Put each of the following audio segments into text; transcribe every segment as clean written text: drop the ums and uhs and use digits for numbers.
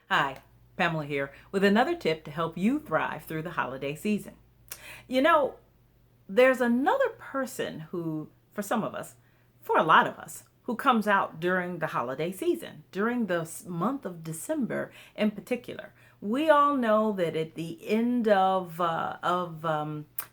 Hi, Pamela here with another tip to help you thrive through the holiday season. You know, there's another person who, for some of us, for a lot of us, who comes out during the holiday season, during the month of December in particular. We all know that at the end of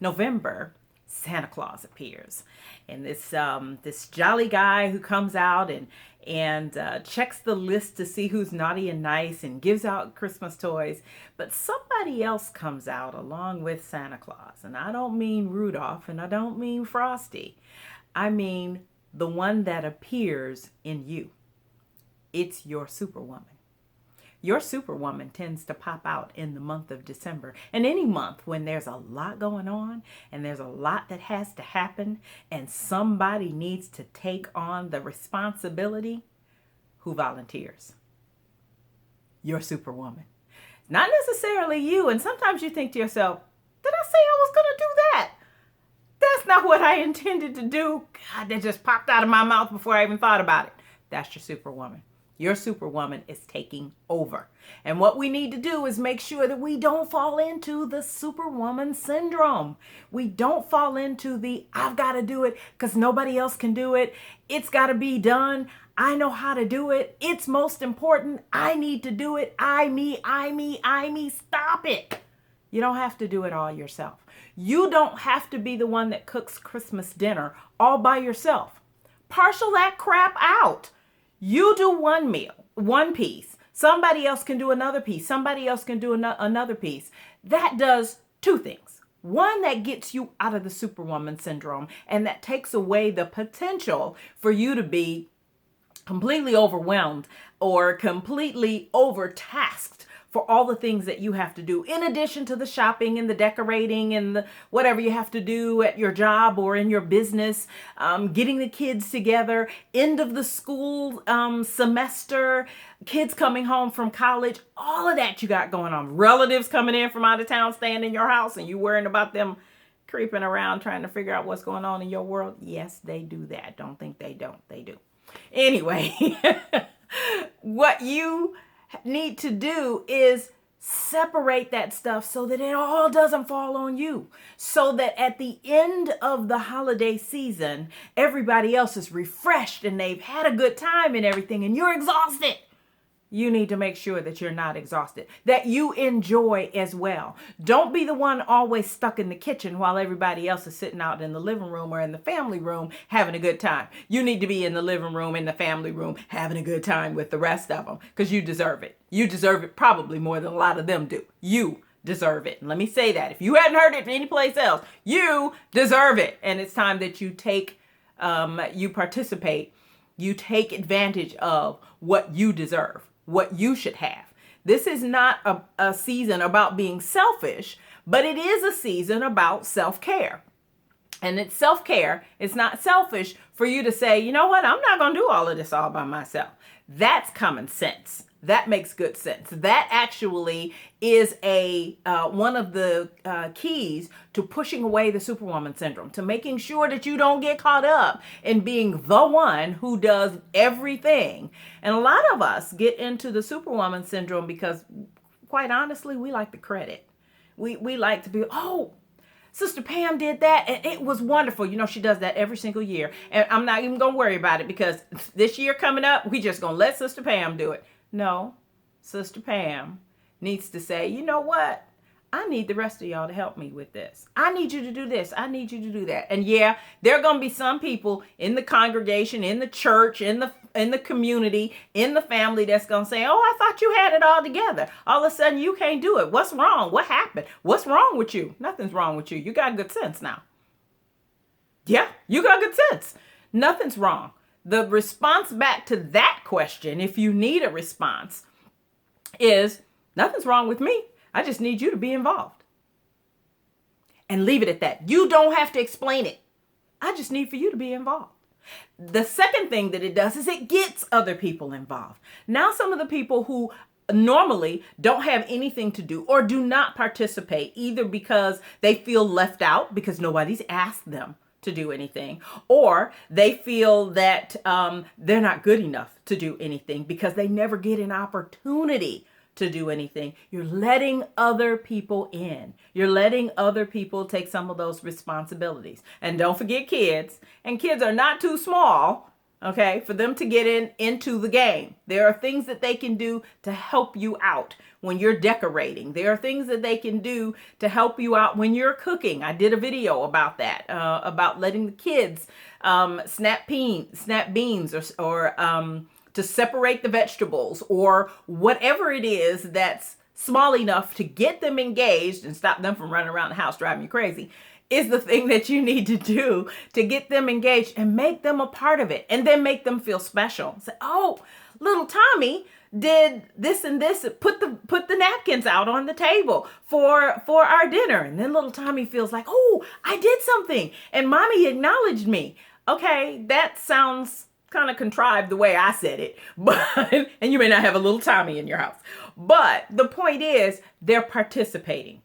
November, Santa Claus appears, and this jolly guy who comes out and checks the list to see who's naughty and nice and gives out Christmas toys. But somebody else comes out along with Santa Claus, and I don't mean Rudolph and I don't mean Frosty. I mean the one that appears in you. It's your Superwoman. Your Superwoman tends to pop out in the month of December, and any month when there's a lot going on and there's a lot that has to happen and somebody needs to take on the responsibility. Who volunteers? Your Superwoman. Not necessarily you, and sometimes you think to yourself, did I say I was going to do that? That's not what I intended to do. God, that just popped out of my mouth before I even thought about it. That's your Superwoman. Your Superwoman is taking over. And what we need to do is make sure that we don't fall into the Superwoman syndrome. We don't fall into the I've got to do it because nobody else can do it. It's got to be done. I know how to do it. It's most important. I need to do it. I, me. Stop it. You don't have to do it all yourself. You don't have to be the one that cooks Christmas dinner all by yourself. Parcel that crap out. You do one meal, one piece. Somebody else can do another piece. Somebody else can do another piece. That does two things. One, that gets you out of the Superwoman syndrome, and that takes away the potential for you to be completely overwhelmed or completely overtasked for all the things that you have to do, in addition to the shopping and the decorating and the whatever you have to do at your job or in your business, getting the kids together, end of the school semester, kids coming home from college, all of that you got going on. Relatives coming in from out of town, staying in your house, and you worrying about them creeping around trying to figure out what's going on in your world. Yes, they do that. Don't think they don't. They do. Anyway, what you need to do is separate that stuff so that it all doesn't fall on you. So that at the end of the holiday season, everybody else is refreshed and they've had a good time and everything, and you're exhausted. You need to make sure that you're not exhausted, that you enjoy as well. Don't be the one always stuck in the kitchen while everybody else is sitting out in the living room or in the family room having a good time. You need to be in the living room, in the family room, having a good time with the rest of them, because you deserve it. You deserve it probably more than a lot of them do. You deserve it. And let me say that. If you hadn't heard it anyplace else, you deserve it. And it's time that you you participate, you take advantage of what you deserve, what you should have. This is not a season about being selfish, but it is a season about self-care. And it's self-care. It's not selfish for you to say, you know what, I'm not going to do all of this all by myself. That's common sense. That makes good sense. That actually is one of the keys to pushing away the Superwoman syndrome, to making sure that you don't get caught up in being the one who does everything. And a lot of us get into the Superwoman syndrome because, quite honestly, we like the credit. We like to be, oh, Sister Pam did that and it was wonderful. You know, she does that every single year. And I'm not even going to worry about it because this year coming up, we just going to let Sister Pam do it. No, Sister Pam needs to say, you know what? I need the rest of y'all to help me with this. I need you to do this. I need you to do that. And yeah, there are going to be some people in the congregation, in the church, in the community, in the family that's going to say, oh, I thought you had it all together. All of a sudden you can't do it. What's wrong? What happened? What's wrong with you? Nothing's wrong with you. You got good sense now. Yeah, you got good sense. Nothing's wrong. The response back to that question, if you need a response, is nothing's wrong with me. I just need you to be involved. And leave it at that. You don't have to explain it. I just need for you to be involved. The second thing that it does is it gets other people involved. Now, some of the people who normally don't have anything to do or do not participate, either because they feel left out because nobody's asked them to do anything, or they feel that they're not good enough to do anything because they never get an opportunity to do anything. You're letting other people in. You're letting other people take some of those responsibilities. And don't forget kids. And kids are not too small, okay, for them to get into the game. There are things that they can do to help you out when you're decorating. There are things that they can do to help you out when you're cooking. I did a video about that, about letting the kids snap beans or to separate the vegetables or whatever it is that's small enough to get them engaged and stop them from running around the house driving you crazy, is the thing that you need to do to get them engaged and make them a part of it, and then make them feel special. Say, oh, little Tommy did this and this, put the napkins out on the table for our dinner. And then little Tommy feels like, oh, I did something and mommy acknowledged me. Okay, that sounds kind of contrived the way I said it, but and you may not have a little Tommy in your house. But the point is, they're participating.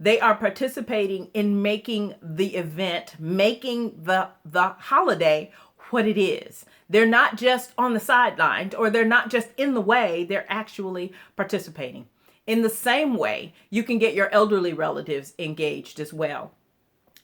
They are participating in making the event, making the holiday what it is. They're not just on the sidelines, or they're not just in the way, they're actually participating. In the same way, you can get your elderly relatives engaged as well.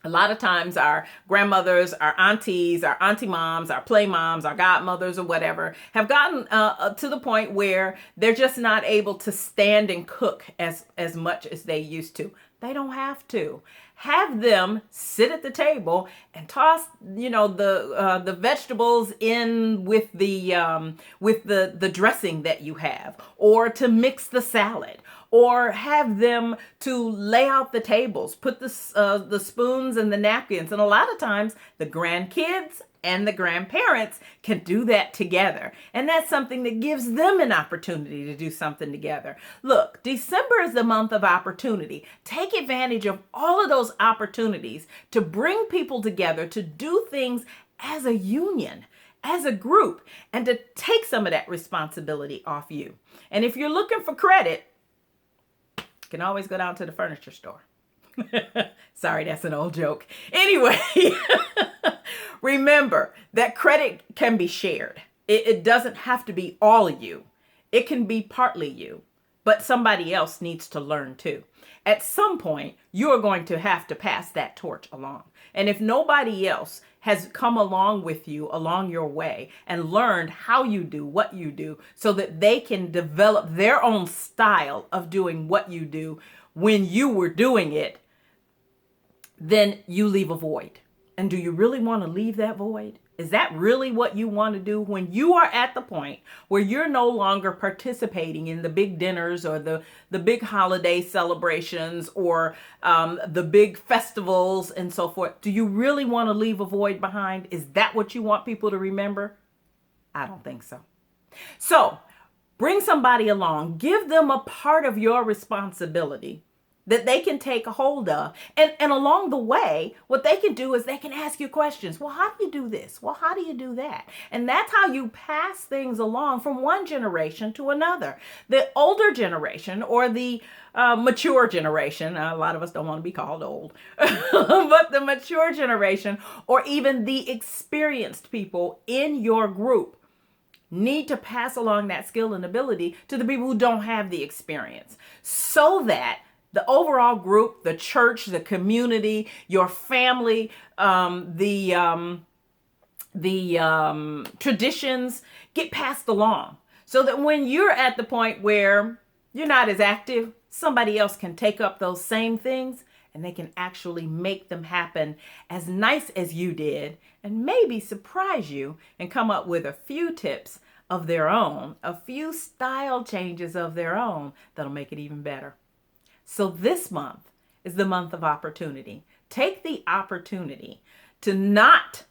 A lot of times our grandmothers, our aunties, our auntie moms, our play moms, our godmothers or whatever have gotten to the point where they're just not able to stand and cook as much as they used to. They don't have to. Have them sit at the table and toss, the vegetables in with the dressing that you have, or to mix the salad, or have them to lay out the tables, put the spoons and the napkins. And a lot of times the grandkids and the grandparents can do that together. And that's something that gives them an opportunity to do something together. Look, December is the month of opportunity. Take advantage of all of those opportunities to bring people together, to do things as a union, as a group, and to take some of that responsibility off you. And if you're looking for credit, you can always go down to the furniture store. Sorry, that's an old joke. Anyway, remember that credit can be shared. It doesn't have to be all you. It can be partly you, but somebody else needs to learn too. At some point, you're going to have to pass that torch along. And if nobody else has come along with you along your way and learned how you do what you do so that they can develop their own style of doing what you do when you were doing it, then you leave a void. And do you really want to leave that void? Is that really what you want to do when you are at the point where you're no longer participating in the big dinners or the big holiday celebrations or the big festivals and so forth? Do you really want to leave a void behind? Is that what you want people to remember? I don't think so. So bring somebody along. Give them a part of your responsibility that they can take a hold of. And along the way, what they can do is they can ask you questions. Well, how do you do this? Well, how do you do that? And that's how you pass things along from one generation to another. The older generation, or the mature generation, a lot of us don't want to be called old, but the mature generation, or even the experienced people in your group, need to pass along that skill and ability to the people who don't have the experience, so that the overall group, the church, the community, your family, the traditions get passed along, so that when you're at the point where you're not as active, somebody else can take up those same things and they can actually make them happen as nice as you did, and maybe surprise you and come up with a few tips of their own, a few style changes of their own that'll make it even better. So this month is the month of opportunity. Take the opportunity to not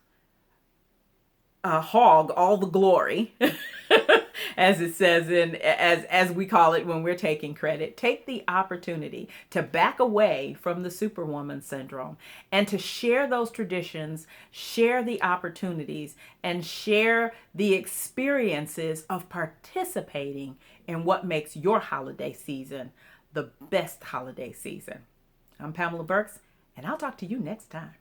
hog all the glory, as it says as we call it when we're taking credit. Take the opportunity to back away from the Superwoman syndrome and to share those traditions, share the opportunities, and share the experiences of participating in what makes your holiday season the best holiday season. I'm Pamela Burks, and I'll talk to you next time.